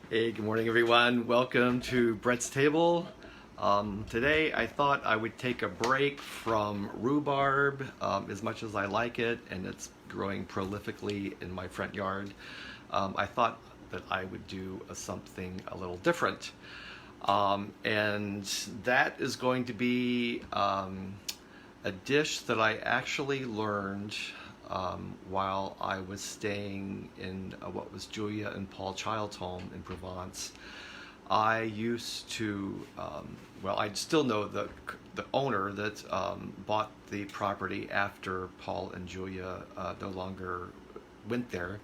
Hey, good morning everyone. Welcome to Brett's Table. Today I thought I would take a break from rhubarb as much as I like it, and it's growing prolifically in my front yard. I thought that I would do something a little different. And that is going to be a dish that I actually learned while I was staying in what was Julia and Paul Child's home in Provence. I used to, I still know the owner that bought the property after Paul and Julia no longer went there.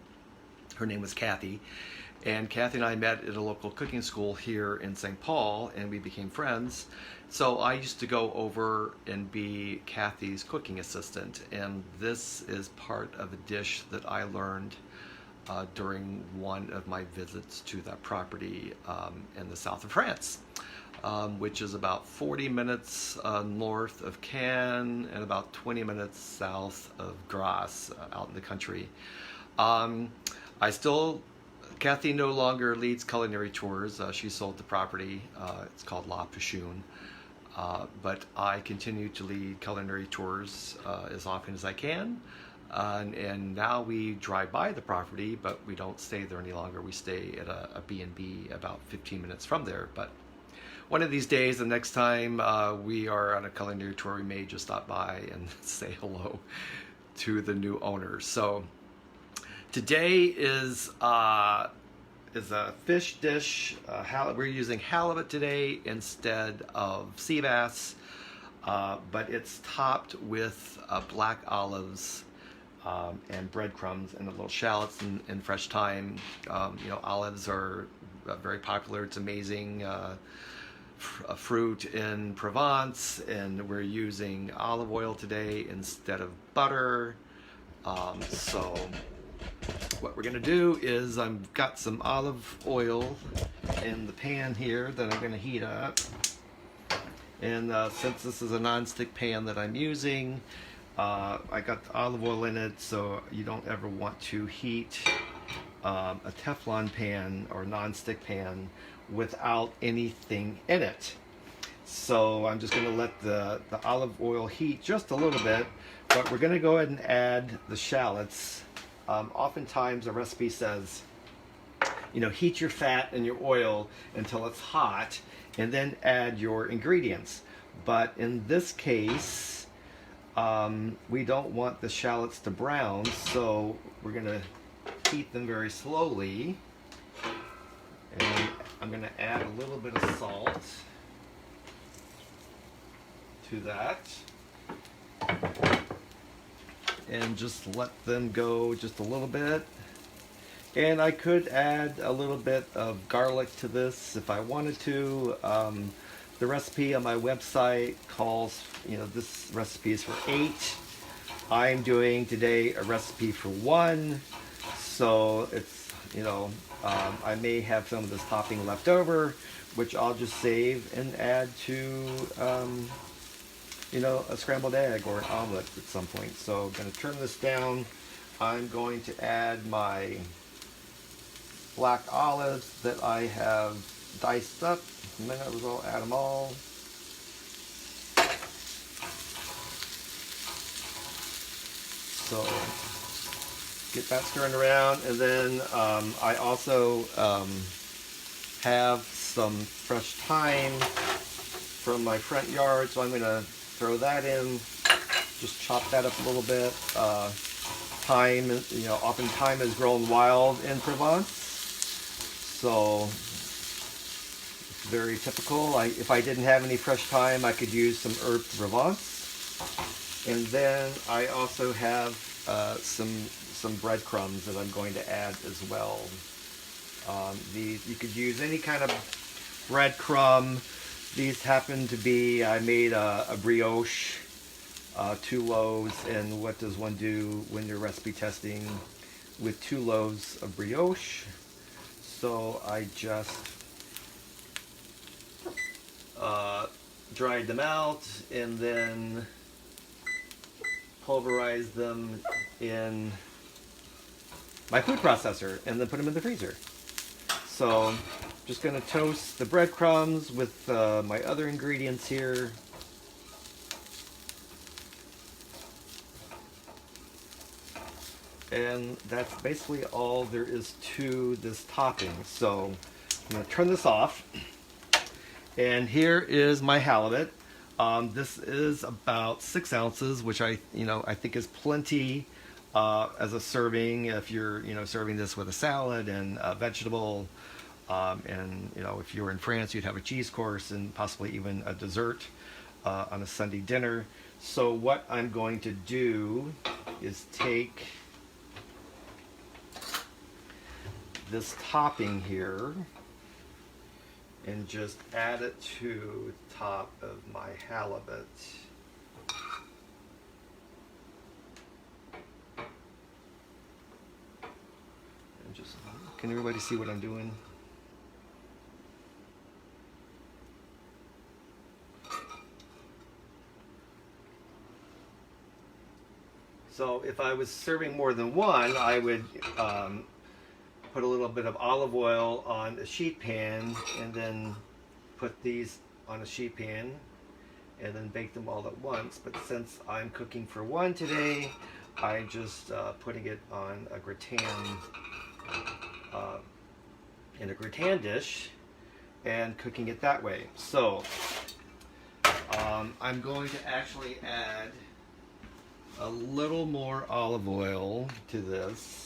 Her name was Kathy. And Kathy and I met at a local cooking school here in St. Paul, and we became friends. So I used to go over and be Kathy's cooking assistant, and this is part of a dish that I learned during one of my visits to that property in the south of France, which is about 40 minutes north of Cannes and about 20 minutes south of Grasse, out in the country. Kathy no longer leads culinary tours. She sold the property. It's called La Pichoune. But I continue to lead culinary tours as often as I can. And now we drive by the property, but we don't stay there any longer. We stay at a B&B about 15 minutes from there. But one of these days, the next time we are on a culinary tour, we may just stop by and say hello to the new owner. So today is a fish dish. We're using halibut today instead of sea bass, but it's topped with black olives and breadcrumbs and a little shallots and fresh thyme. Olives are very popular. It's amazing fruit in Provence, and we're using olive oil today instead of butter. So what we're going to do is I've got some olive oil in the pan here that I'm going to heat up. And since this is a non-stick pan that I'm using, I got the olive oil in it, so you don't ever want to heat a Teflon pan or non-stick pan without anything in it. So I'm just going to let the olive oil heat just a little bit, but we're going to go ahead and add the shallots. Oftentimes a recipe says, heat your fat and your oil until it's hot and then add your ingredients. But in this case, we don't want the shallots to brown, so we're going to heat them very slowly. And I'm going to add a little bit of salt to that. And just let them go just a little bit. And I could add a little bit of garlic to this if I wanted to. The recipe on my website calls, this recipe is for 8. I'm doing today a recipe for 1. So it's, I may have some of this topping left over, which I'll just save and add to a scrambled egg or an omelet at some point. So I'm going to turn this down. I'm going to add my black olives that I have diced up. A minute, I'll add them all. So get that stirring around, and then I also have some fresh thyme from my front yard, so I'm going to throw that in, just chop that up a little bit. Thyme, often thyme is grown wild in Provence, so it's very typical. If I didn't have any fresh thyme, I could use some herb de Provence. And then I also have some breadcrumbs that I'm going to add as well. You could use any kind of breadcrumb. These happen to be, I made a brioche, 2 loaves, and what does one do when you're recipe testing with 2 loaves of brioche? So I just dried them out and then pulverize them in my food processor and then put them in the freezer. So just going to toast the breadcrumbs with my other ingredients here. And that's basically all there is to this topping. So I'm going to turn this off. And here is my halibut. This is about 6 ounces, which I think is plenty as a serving. If you're serving this with a salad and a vegetable, and if you were in France, you'd have a cheese course and possibly even a dessert on a Sunday dinner. So what I'm going to do is take this topping here and just add it to the top of my halibut. And just, can everybody see what I'm doing? So if I was serving more than one, I would put a little bit of olive oil on a sheet pan and then put these on a sheet pan and then bake them all at once. But since I'm cooking for one today, I'm just putting it on a gratin, in a gratin dish and cooking it that way. So I'm going to actually add a little more olive oil to this.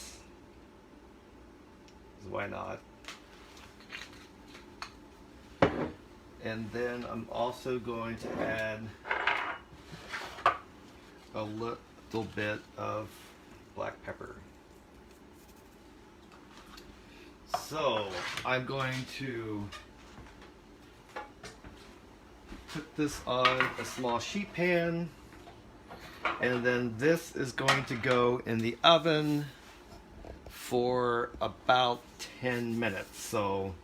Why not? And then I'm also going to add a little bit of black pepper. So I'm going to put this on a small sheet pan, and then this is going to go in the oven for about 10 minutes. So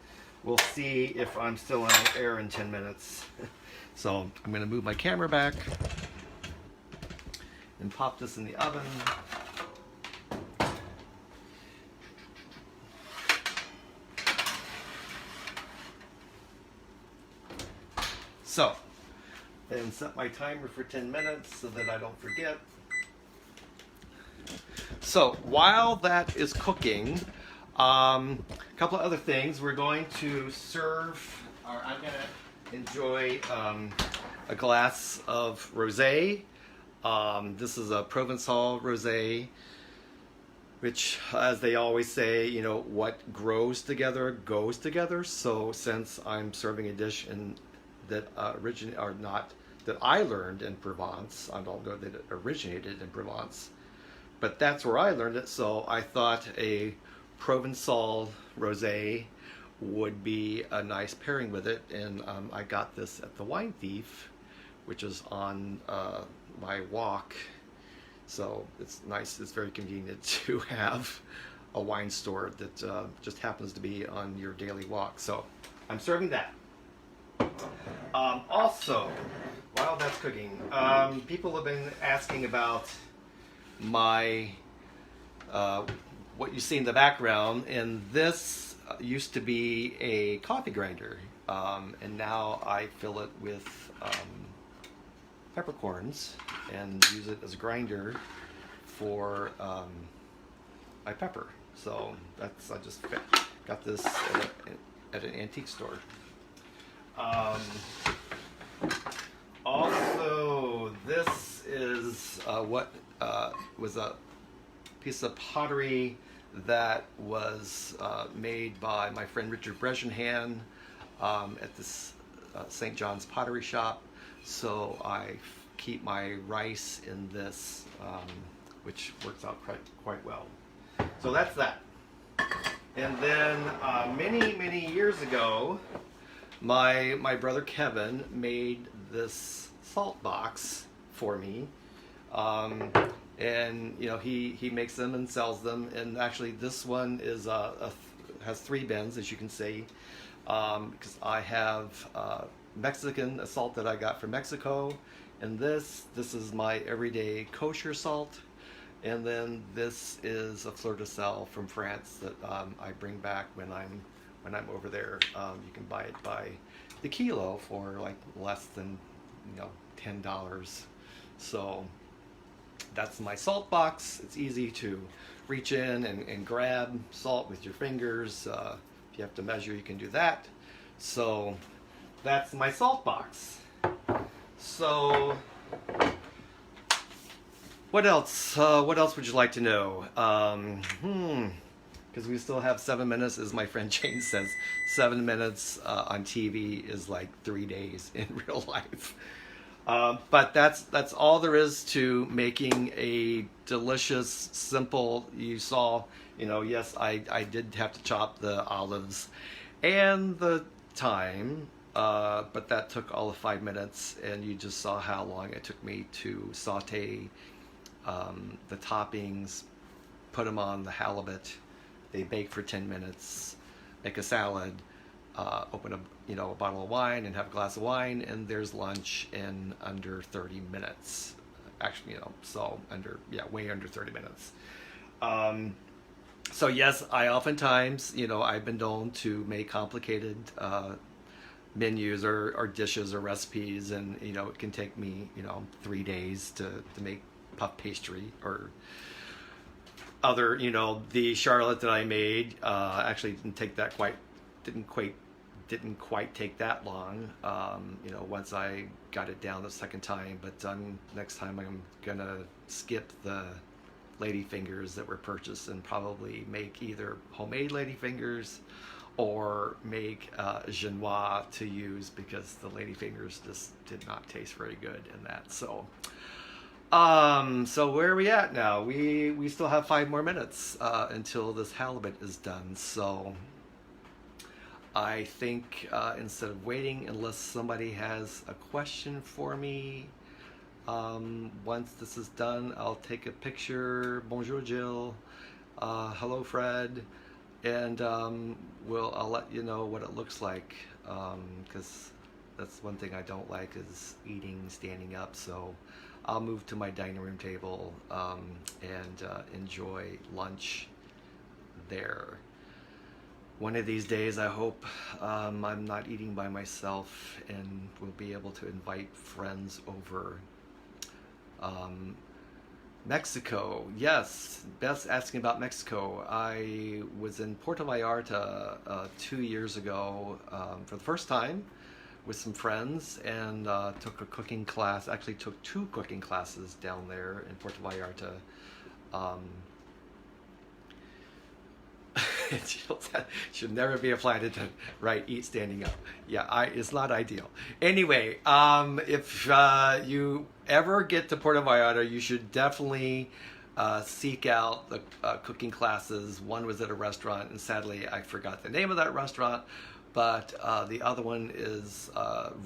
we'll see if I'm still on air in 10 minutes. So I'm going to move my camera back and pop this in the oven. So, and set my timer for 10 minutes so that I don't forget. So while that is cooking, a couple of other things. We're going to serve, or I'm going to enjoy a glass of rosé. This is a Provence rosé, which, as they always say, what grows together goes together. So since I'm serving a dish that that I learned in Provence, I don't know that it originated in Provence, but that's where I learned it. So I thought a Provençal rosé would be a nice pairing with it, and I got this at the Wine Thief, which is on my walk. So it's nice. It's very convenient to have a wine store that just happens to be on your daily walk. So I'm serving that. Also, while that's cooking, people have been asking about my what you see in the background, and this used to be a coffee grinder, and now I fill it with peppercorns and use it as a grinder for my pepper. So that's, I just got this at an antique store. Also, this is what was a piece of pottery that was made by my friend Richard Breshenhan at this St. John's Pottery Shop. So I keep my rice in this, which works out quite well. So that's that. And then many years ago, my brother Kevin made this salt box for me, and he makes them and sells them. And actually, this one is has 3 bins, as you can see, because I have Mexican salt that I got from Mexico, And this is my everyday kosher salt. And then this is a fleur de sel from France that I bring back when I'm over there. You can buy it by the kilo for like less than $10. So that's my salt box. It's easy to reach in and grab salt with your fingers. If you have to measure, you can do that. So that's my salt box. So what else? What else would you like to know? Because we still have 7 minutes, as my friend Jane says. 7 minutes on TV is like 3 days in real life. But that's all there is to making a delicious, simple. You saw, yes, I did have to chop the olives and the thyme, but that took all of 5 minutes, and you just saw how long it took me to saute the toppings, put them on the halibut. They bake for 10 minutes, make a salad, open a bottle of wine and have a glass of wine, and there's lunch in under 30 minutes. Actually, so way under 30 minutes. So yes, I oftentimes, I've been known to make complicated menus or dishes or recipes, and it can take me 3 days to make puff pastry or other, the charlotte that I made actually didn't quite take that long, once I got it down the second time. But next time I'm gonna skip the lady fingers that were purchased and probably make either homemade lady fingers or make genoise to use, because the lady fingers just did not taste very good in that. So so where are we at now? We still have 5 more minutes until this halibut is done. So I think instead of waiting, unless somebody has a question for me, once this is done, I'll take a picture. Bonjour, Jill. Hello, Fred. And I'll let you know what it looks like, because that's one thing I don't like, is eating standing up. So I'll move to my dining room table and enjoy lunch there. One of these days, I hope I'm not eating by myself and will be able to invite friends over. Mexico, yes. Beth's asking about Mexico. I was in Puerto Vallarta 2 years ago for the first time with some friends, and took a cooking class. Actually took 2 cooking classes down there in Puerto Vallarta. Should never be applied to, right? Eat standing up. Yeah, it's not ideal. Anyway, if you ever get to Puerto Vallarta, you should definitely seek out the cooking classes. One was at a restaurant, and sadly I forgot the name of that restaurant, but the other one is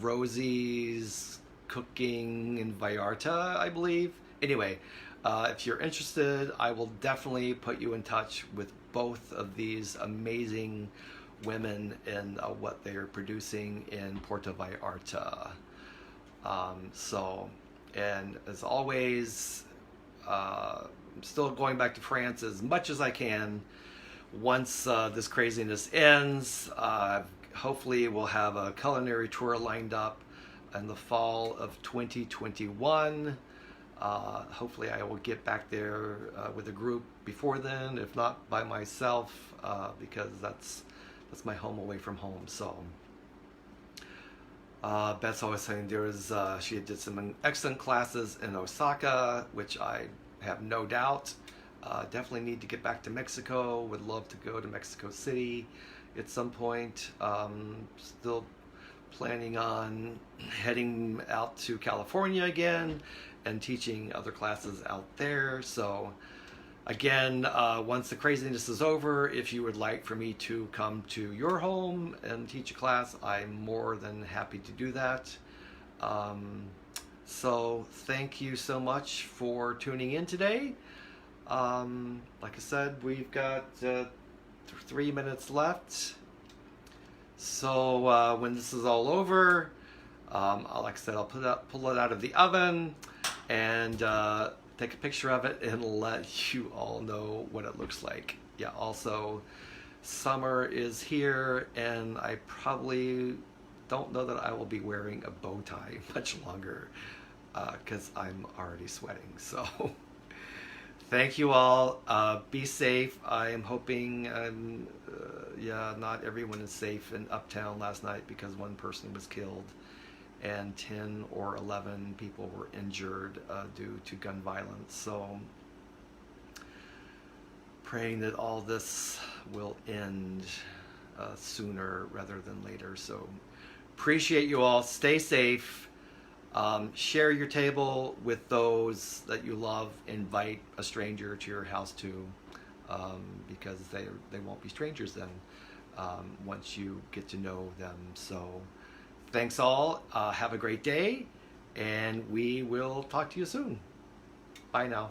Rosie's Cooking in Vallarta, I believe. Anyway, if you're interested, I will definitely put you in touch with both of these amazing women and what they are producing in Puerto Vallarta. And as always, I'm still going back to France as much as I can. Once this craziness ends, hopefully we'll have a culinary tour lined up in the fall of 2021. Hopefully I will get back there with a group before then, if not by myself, because that's my home away from home. So Beth's always saying she did some excellent classes in Osaka, which I have no doubt. Definitely need to get back to Mexico. Would love to go to Mexico City at some point. Still planning on heading out to California again and teaching other classes out there. So again, once the craziness is over, if you would like for me to come to your home and teach a class, I'm more than happy to do that. So thank you so much for tuning in today. Like I said, we've got 3 minutes left. So when this is all over, Like I said, I'll pull it out of the oven and take a picture of it and let you all know what it looks like. Yeah, also, summer is here, and I probably don't know that I will be wearing a bow tie much longer because I'm already sweating. So thank you all. Be safe. I am hoping, yeah, not everyone is safe in Uptown last night because one person was killed and 10 or 11 people were injured due to gun violence. So praying that all this will end sooner rather than later. So appreciate you all. Stay safe. Share your table with those that you love. Invite a stranger to your house too, because they won't be strangers then once you get to know them. So thanks all. Have a great day, and we will talk to you soon. Bye now.